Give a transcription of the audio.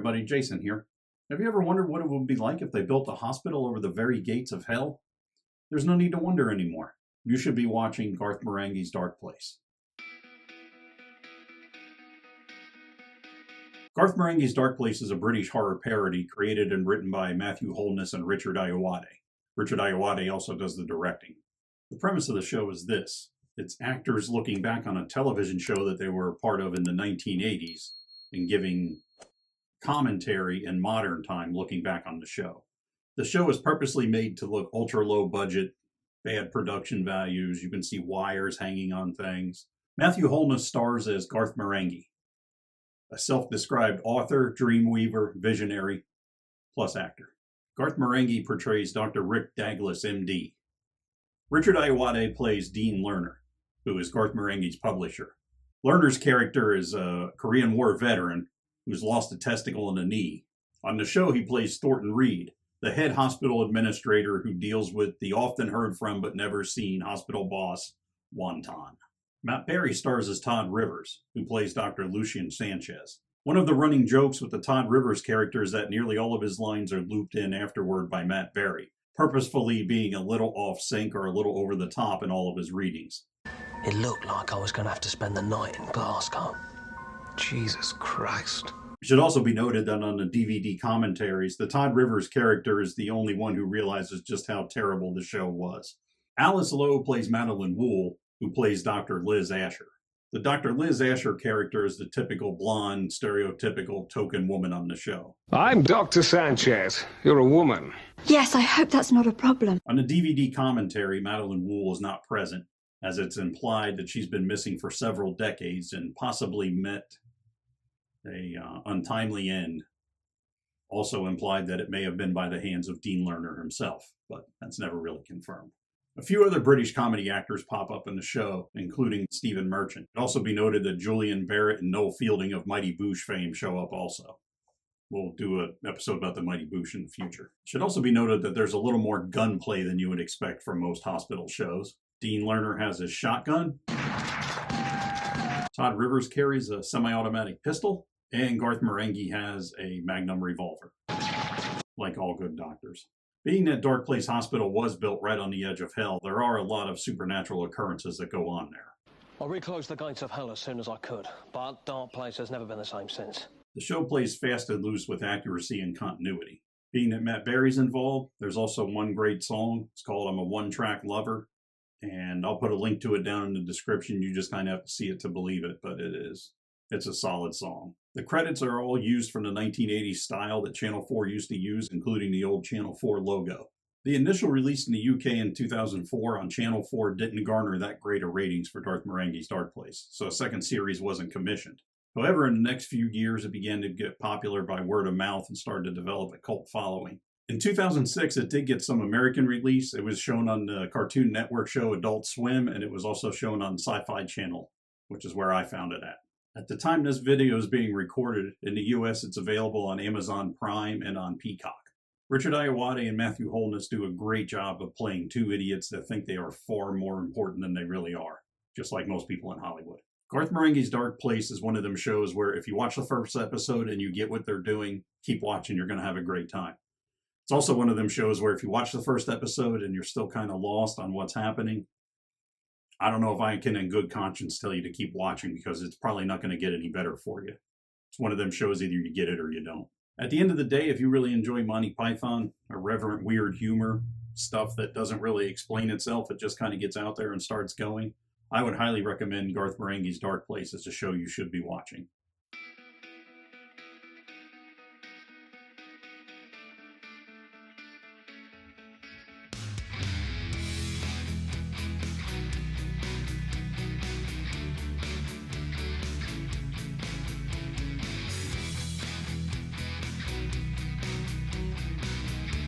everybody, Jason here. Have you ever wondered what it would be like if they built a hospital over the very gates of hell? There's no need to wonder anymore. You should be watching Garth Marenghi's Darkplace. Garth Marenghi's Darkplace is a British horror parody created and written by Mathew, Holness, and Richard Ayoade. Richard Ayoade also does the directing. The premise of the show is this. It's actors looking back on a television show that they were a part of in the 1980s and giving commentary in modern time looking back on the show. The show is purposely made to look ultra low budget, bad production values. You can see wires hanging on things. Mathew Holness stars as Garth Marenghi, a self-described author, dreamweaver, visionary, plus actor. Garth Marenghi portrays Dr. Rick Douglas, MD. Richard Ayoade plays Dean Lerner, who is Garth Marenghi's publisher. Lerner's character is a Korean War veteran who's lost a testicle and a knee. On the show, he plays Thornton Reed, the head hospital administrator who deals with the often heard from but never seen hospital boss, Wonton. Matt Berry stars as Todd Rivers, who plays Dr. Lucien Sanchez. One of the running jokes with the Todd Rivers character is that nearly all of his lines are looped in afterward by Matt Berry, purposefully being a little off sync or a little over the top in all of his readings. It looked like I was going to have to spend the night in Glasgow. Jesus Christ. It should also be noted that on the DVD commentaries, the Todd Rivers character is the only one who realizes just how terrible the show was. Alice Lowe plays Madeline Wool, who plays Dr. Liz Asher. The Dr. Liz Asher character is the typical blonde, stereotypical token woman on the show. I'm Dr. Sanchez. You're a woman. Yes, I hope that's not a problem. On the DVD commentary, Madeline Wool is not present, as it's implied that she's been missing for several decades and possibly met a untimely end. Also implied that it may have been by the hands of Dean Lerner himself, but that's never really confirmed. A few other British comedy actors pop up in the show, including Stephen Merchant. It also be noted that Julian Barrett and Noel Fielding of Mighty Boosh fame show up also. We'll do an episode about the Mighty Boosh in the future. It should also be noted that there's a little more gunplay than you would expect from most hospital shows. Dean Lerner has his shotgun. Todd Rivers carries a semi-automatic pistol. And Garth Marenghi has a Magnum revolver, like all good doctors. Being that Darkplace Hospital was built right on the edge of hell, there are a lot of supernatural occurrences that go on there. I reclosed the gates of hell as soon as I could, but Darkplace has never been the same since. The show plays fast and loose with accuracy and continuity. Being that Matt Berry's involved, there's also one great song. It's called I'm a One-Track Lover, and I'll put a link to it down in the description. You just kind of have to see it to believe it, but it's a solid song. The credits are all used from the 1980s style that Channel 4 used to use, including the old Channel 4 logo. The initial release in the UK in 2004 on Channel 4 didn't garner that great of ratings for Garth Marenghi's Darkplace, so a second series wasn't commissioned. However, in the next few years, it began to get popular by word of mouth and started to develop a cult following. In 2006, it did get some American release. It was shown on the Cartoon Network show Adult Swim, and it was also shown on Sci-Fi Channel, which is where I found it at. At the time this video is being recorded, in the US it's available on Amazon Prime and on Peacock. Richard Ayoade and Mathew Holness do a great job of playing two idiots that think they are far more important than they really are, just like most people in Hollywood. Garth Marenghi's Darkplace is one of them shows where if you watch the first episode and you get what they're doing, keep watching, you're going to have a great time. It's also one of them shows where if you watch the first episode and you're still kind of lost on what's happening, I don't know if I can in good conscience tell you to keep watching because it's probably not going to get any better for you. It's one of them shows either you get it or you don't. At the end of the day, if you really enjoy Monty Python, irreverent, weird humor, stuff that doesn't really explain itself, it just kind of gets out there and starts going, I would highly recommend Garth Marenghi's Darkplace as a show you should be watching.